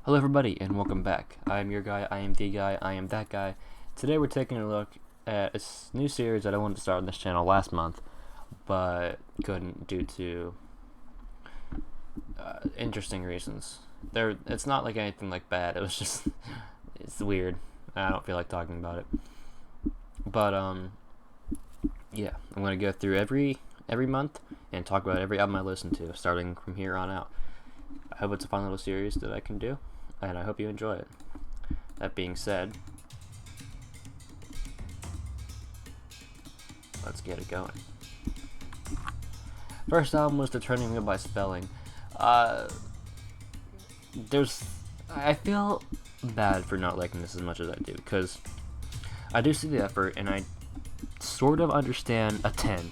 Hello everybody and welcome back. I am your guy, I am the guy, I am that guy. Today we're taking a look at a new series that I wanted to start on this channel last month, but couldn't due to interesting reasons. It's not like anything like bad, it was just, it's weird. I don't feel like talking about it. But yeah, I'm going to go through every month and talk about every album I listen to, starting from here on out. I hope it's a fun little series that I can do, and I hope you enjoy it. That being said, let's get it going. First album was The Turning Wheel by Spelling. I feel bad for not liking this as much as I do, because I do see the effort, and I sort of understand a 10,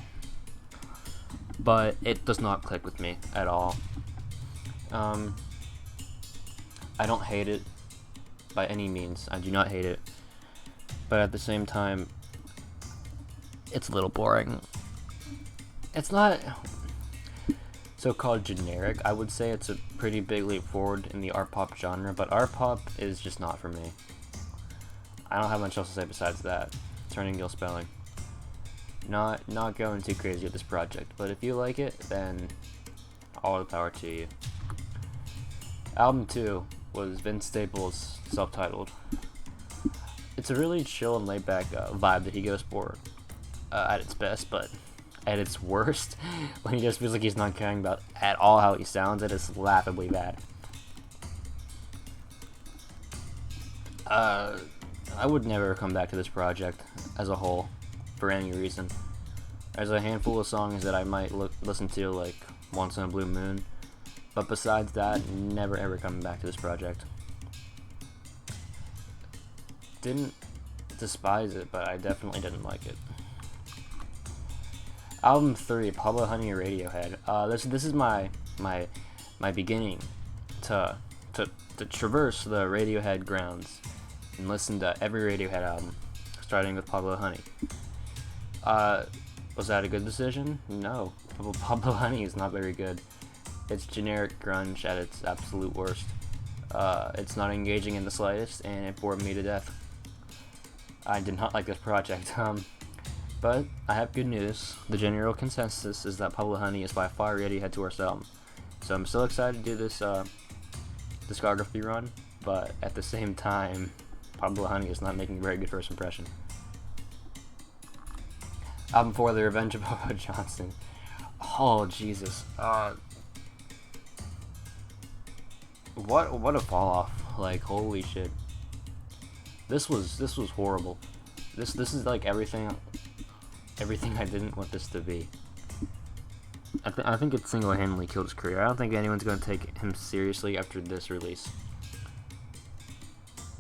but it does not click with me at all. I don't hate it by any means. I do not hate it, but at the same time, it's a little boring. It's not so-called generic. I would say it's a pretty big leap forward in the art pop genre, but art pop is just not for me. I don't have much else to say besides that. Turning Wheel Spelling. Not going too crazy with this project, but if you like it, then all the power to you. Album 2 was Vince Staples' self-titled. It's a really chill and laid-back vibe that he goes for at its best, but at its worst, when he just feels like he's not caring about at all how he sounds, it is laughably bad. I would never come back to this project as a whole for any reason. There's a handful of songs that I might listen to like once in a blue moon, but besides that, never ever coming back to this project. Didn't despise it, but I definitely didn't like it. Album 3, Pablo Honey and Radiohead. This is my beginning to traverse the Radiohead grounds and listen to every Radiohead album, starting with Pablo Honey. Was that a good decision? No. Pablo Honey is not very good. It's generic grunge at its absolute worst. It's not engaging in the slightest, and it bored me to death. I did not like this project. But I have good news. The general consensus is that Pablo Honey is by far Radiohead's worst album. So I'm still excited to do this discography run, but at the same time, Pablo Honey is not making a very good first impression. Album 4, The Revenge of Bobo Johnson. Oh, Jesus. What a fall off. Like, holy shit. This was horrible. This is like everything I didn't want this to be. I think it single-handedly killed his career. I don't think anyone's going to take him seriously after this release.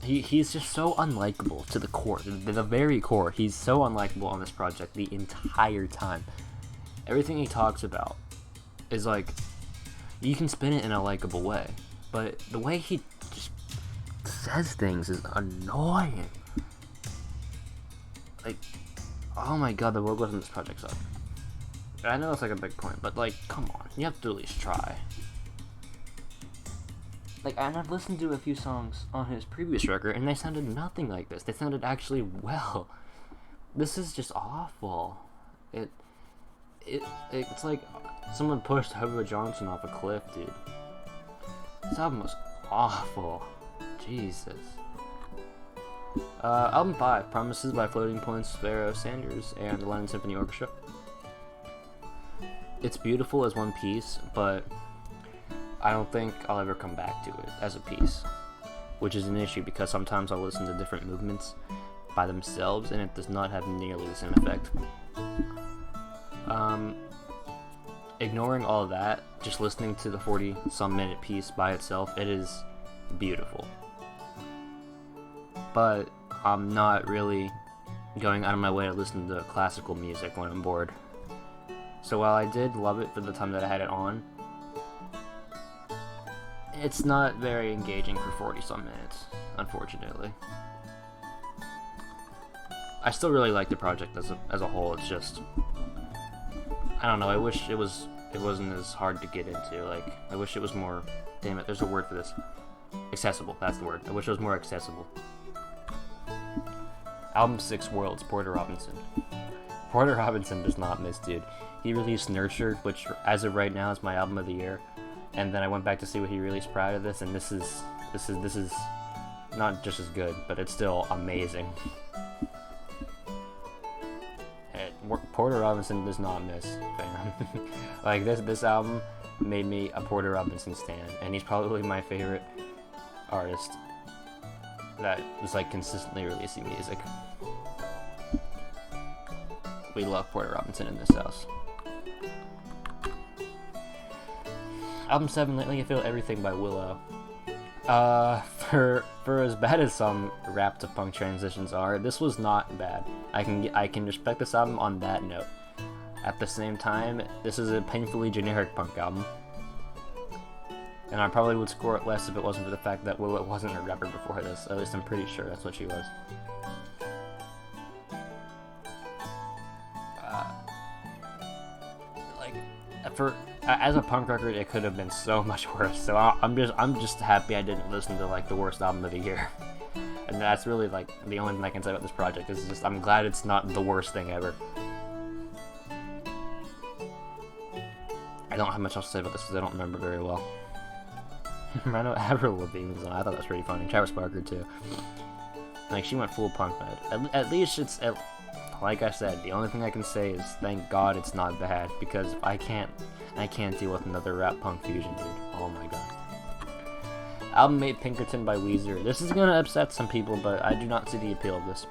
He's just so unlikable to the core, the very core. He's so unlikable on this project the entire time. Everything he talks about is like, you can spin it in a likable way, but the way he just says things is annoying. Like, oh my god, the vocals in this project suck. I know it's like a big point, but like, come on, you have to at least try. Like, and I've listened to a few songs on his previous record, and they sounded nothing like this. They sounded actually well. This is just awful. It's like someone pushed Hobo Johnson off a cliff, dude. This album was awful. Jesus. Album 5, Promises by Floating Points, Pharoah Sanders, and the London Symphony Orchestra. It's beautiful as one piece, but I don't think I'll ever come back to it as a piece, which is an issue because sometimes I'll listen to different movements by themselves and it does not have nearly the same effect. Ignoring all of that, just listening to the 40-some minute piece by itself, it is beautiful. But I'm not really going out of my way to listen to classical music when I'm bored. So while I did love it for the time that I had it on, it's not very engaging for 40-some minutes, unfortunately. I still really like the project as a whole. It's just, I don't know, I wish it wasn't as hard to get into. Like, I wish it was more, damn it, there's a word for this. Accessible, that's the word. I wish it was more accessible. Album 6 Worlds, Porter Robinson. Porter Robinson does not miss, dude. He released Nurtured, which as of right now is my album of the year. And then I went back to see what he released prior to this, and this is not just as good, but it's still amazing. Porter Robinson does not miss, fam. Like this album made me a Porter Robinson stan, and he's probably my favorite artist that is like consistently releasing music. We love Porter Robinson in this house. Album 7, Lately I Feel Everything by Willow. For as bad as some rap to punk transitions are, this was not bad. I can respect this album on that note. At the same time, this is a painfully generic punk album. And I probably would score it less if it wasn't for the fact that Willow wasn't a rapper before this. At least I'm pretty sure that's what she was. As a punk record, it could have been so much worse. So I'm just happy I didn't listen to like the worst album of the year. And that's really like the only thing I can say about this project is just I'm glad it's not the worst thing ever. I don't have much else to say about this because I don't remember very well. I know Avril Lavigne was on. I thought that was pretty funny. Travis Barker too. Like she went full punk mode. At least it's like I said. The only thing I can say is thank God it's not bad because I can't deal with another rap punk fusion, dude. Oh my god. Album 8, Pinkerton by Weezer. This is gonna upset some people, but I do not see the appeal of this.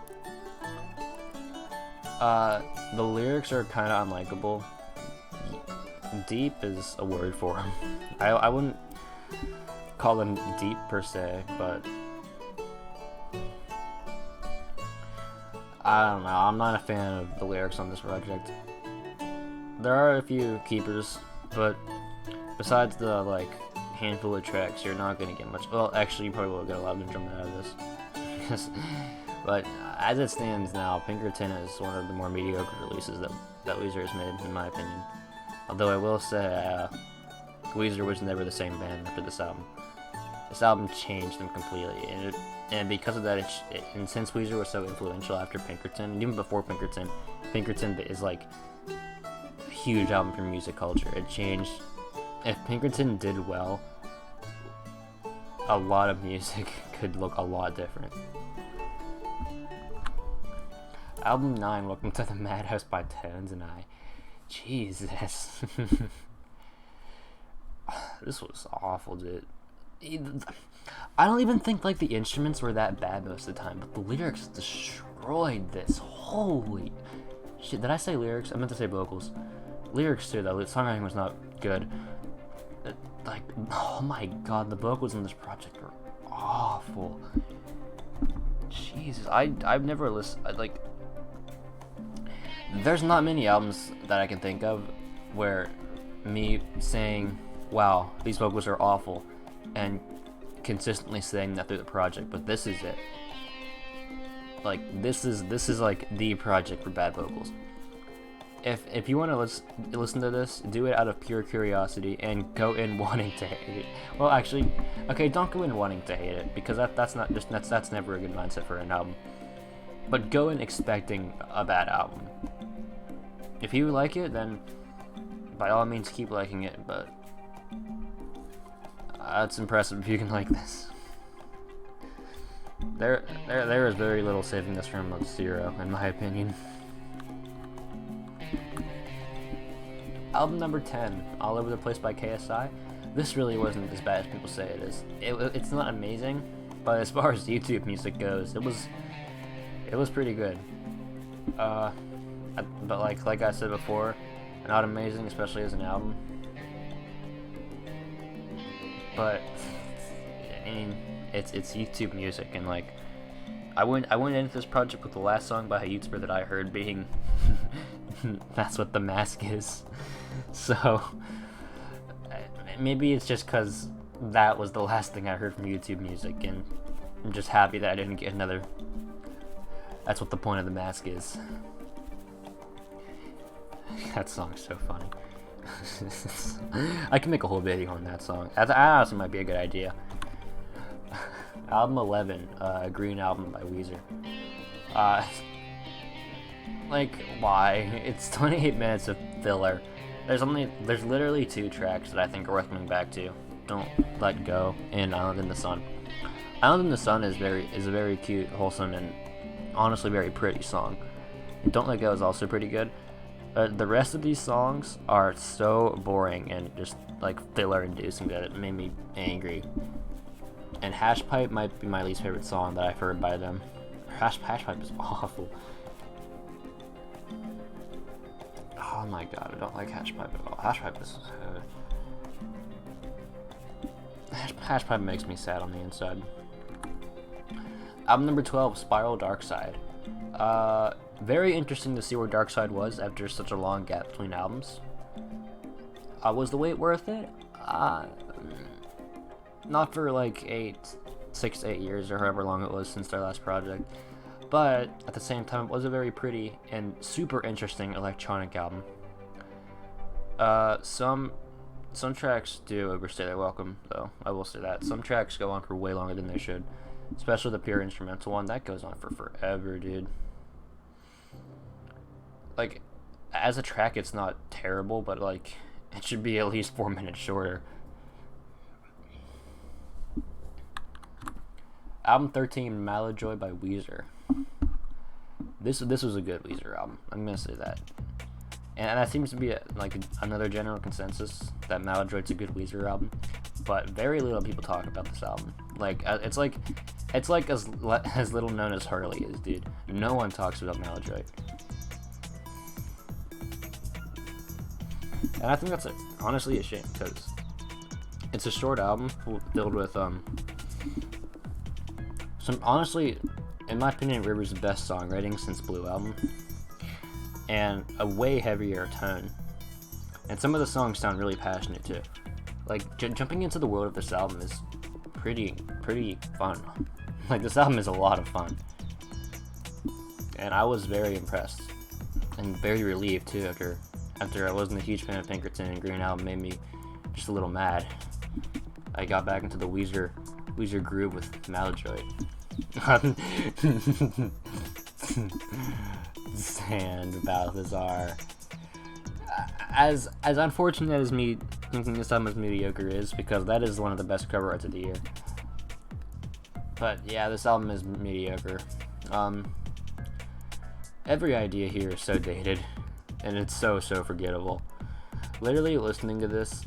The lyrics are kind of unlikable. Deep is a word for them. I wouldn't call them deep per se, but I don't know. I'm not a fan of the lyrics on this project. There are a few keepers, but besides the like handful of tracks, you're not gonna get much. Well, actually, you probably will get a lot of enjoyment out of this. But as it stands now, Pinkerton is one of the more mediocre releases that Weezer has made, in my opinion. Although I will say, Weezer was never the same band after this album. This album changed them completely, and because of that, and since Weezer was so influential after Pinkerton, and even before Pinkerton is like a huge album for music culture. It changed. If Pinkerton did well, a lot of music could look a lot different. Album 9, Welcome to the Madhouse by Tones and I. Jesus. This was awful, dude. I don't even think like the instruments were that bad most of the time, but the lyrics destroyed this. Holy shit, did I say lyrics? I meant to say vocals. Lyrics too, though. The songwriting was not good. Like, oh my god, the vocals in this project are awful. Jesus, I've never listened, like, there's not many albums that I can think of where me saying, wow, these vocals are awful, and consistently saying that through the project, but this is it. Like, this is like the project for bad vocals. If you want to listen to this, do it out of pure curiosity and go in wanting to hate it. Well, actually, okay, don't go in wanting to hate it, because that's never a good mindset for an album. But go in expecting a bad album. If you like it, then by all means keep liking it, but it's impressive if you can like this. There is very little saving this from a 0, in my opinion. Album number 10, All Over the Place by KSI. This really wasn't as bad as people say it is. It's not amazing, but as far as YouTube music goes, it was pretty good. But like I said before, not amazing, especially as an album. But I mean, it's YouTube music, and like I went into this project with the last song by a YouTuber that I heard being "That's What the Mask Is." So maybe it's just because that was the last thing I heard from YouTube music, and I'm just happy that I didn't get another "That's What the Point of the Mask Is." That song's so funny. I can make a whole video on that song. That honestly might be a good idea. Album 11, Green Album by Weezer. Uh, like, why? It's 28 minutes of filler. There's literally 2 tracks that I think are worth coming back to. Don't Let Go and Island in the Sun. Island in the Sun is a very cute, wholesome, and honestly very pretty song. And Don't Let Go is also pretty good. The rest of these songs are so boring and just like filler inducing that it made me angry. And Hash Pipe might be my least favorite song that I've heard by them. Hash Pipe is awful. Oh my god, I don't like Hash Pipe at all. Hash Pipe is... Hash Pipe makes me sad on the inside. Album number 12, Spiral Dark Side. Very interesting to see where Dark Side was after such a long gap between albums. Was the wait worth it? Not for like 6 to 8 years or however long it was since their last project. But at the same time, it was a very pretty and super interesting electronic album. Some tracks do overstay their welcome, though. I will say that. Some tracks go on for way longer than they should. Especially the pure instrumental one. That goes on for forever, dude. Like, as a track, it's not terrible, but, like, it should be at least 4 minutes shorter. Album 13, Maladjoy by Weezer. This was a good Weezer album. I'm gonna say that. And that seems to be another general consensus that Maladroit's a good Weezer album, but very little people talk about this album. It's like as little known as Hurley is, dude. No one talks about Maladroit, and I think that's honestly a shame because it's a short album filled with some honestly, in my opinion, River's the best songwriting since Blue Album. And a way heavier tone. And some of the songs sound really passionate too. Like, jumping into the world of this album is pretty fun. Like, this album is a lot of fun. And I was very impressed. And very relieved too after I wasn't a huge fan of Pinkerton and Green Album made me just a little mad. I got back into the Weezer groove with Maladjoit. Sand Balthazar. As unfortunate as me thinking this album is mediocre is, because that is one of the best cover arts of the year. But yeah, this album is mediocre. Every idea here is so dated, and it's so forgettable. Literally listening to this,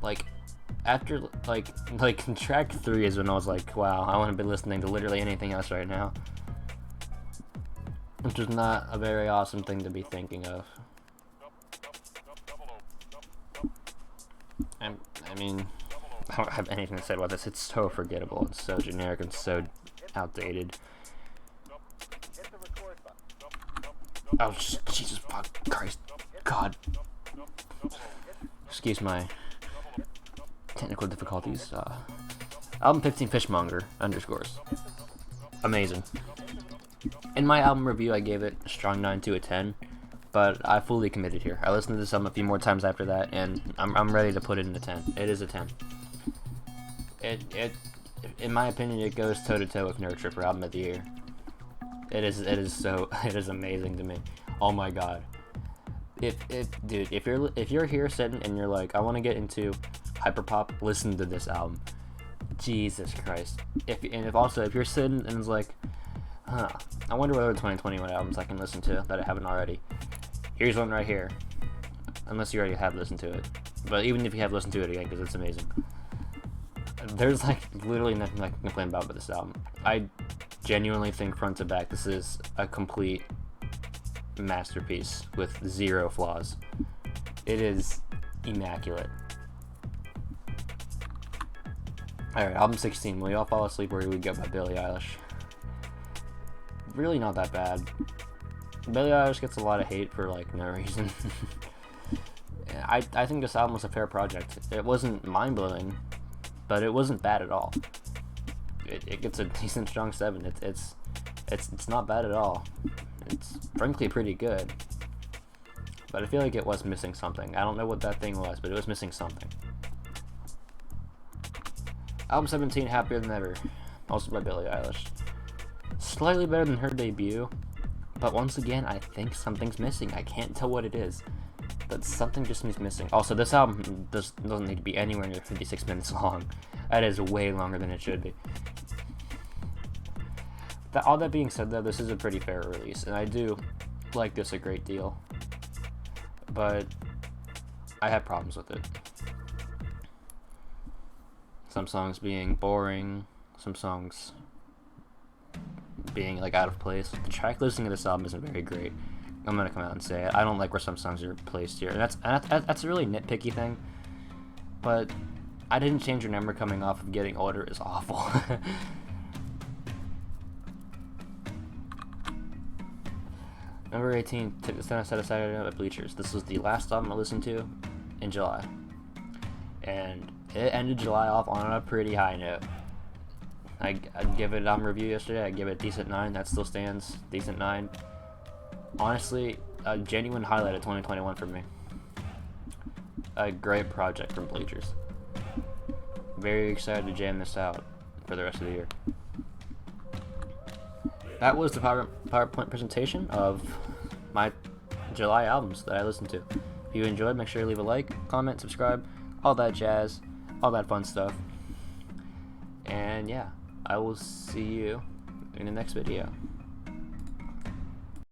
like, after like track 3 is when I was like, wow, I want to be listening to literally anything else right now. Which is not a very awesome thing to be thinking of. I mean, I don't have anything to say about this. It's so forgettable. It's so generic and so outdated. Oh, Jesus fuck Christ. God. Excuse my technical difficulties. Album 15, Fishmonger, underscores. Amazing. In my album review, I gave it a strong 9 to a 10, but I fully committed here. I listened to this album a few more times after that, and I'm ready to put it in a 10. It is a 10. In my opinion, it goes toe to toe with Nurture for album of the year. It is amazing to me. Oh my god. If you're here sitting and you're like, I want to get into hyperpop, listen to this album. Jesus Christ. If you're sitting and it's like, I wonder what other 2021 albums I can listen to that I haven't already. Here's one right here. Unless you already have listened to it. But even if you have listened to it again, because it's amazing. There's literally nothing I can complain about with this album. I genuinely think front to back this is a complete masterpiece with 0 flaws. It is immaculate. Alright, album 16, Will You All Fall Asleep Where We Go by Billie Eilish. Really not that bad. Billie Eilish gets a lot of hate for no reason. I think this album was a fair project. It wasn't mind-blowing, but it wasn't bad at all. It gets a decent strong 7. It's not bad at all. It's frankly pretty good. But I feel like it was missing something. I don't know what that thing was, but it was missing something. Album 17, Happier Than Ever. also by Billie Eilish. Slightly better than her debut, but once again, I think something's missing. I can't tell what it is, but something just is missing. Also, this album doesn't need to be anywhere near 56 minutes long. That is way longer than it should be. All that being said, though, this is a pretty fair release, and I do like this a great deal, but I have problems with it. Some songs being boring, some songs being like out of place. The track listing of this album isn't very great. I'm gonna come out and say it. I don't like where some songs are placed here, and that's a really nitpicky thing. But I didn't change. Remember, coming off of Getting Older is awful. Number 18, Took the Sun Set Aside at Bleachers. This was the last album I listened to in July, and it ended July off on a pretty high note. I'd give it review yesterday. I'd give it a decent 9. That still stands. Decent 9. Honestly, a genuine highlight of 2021 for me. A great project from Bleachers. Very excited to jam this out for the rest of the year. That was the PowerPoint presentation of my July albums that I listened to. If you enjoyed, make sure to leave a like, comment, subscribe, all that jazz, all that fun stuff. And yeah, I will see you in the next video.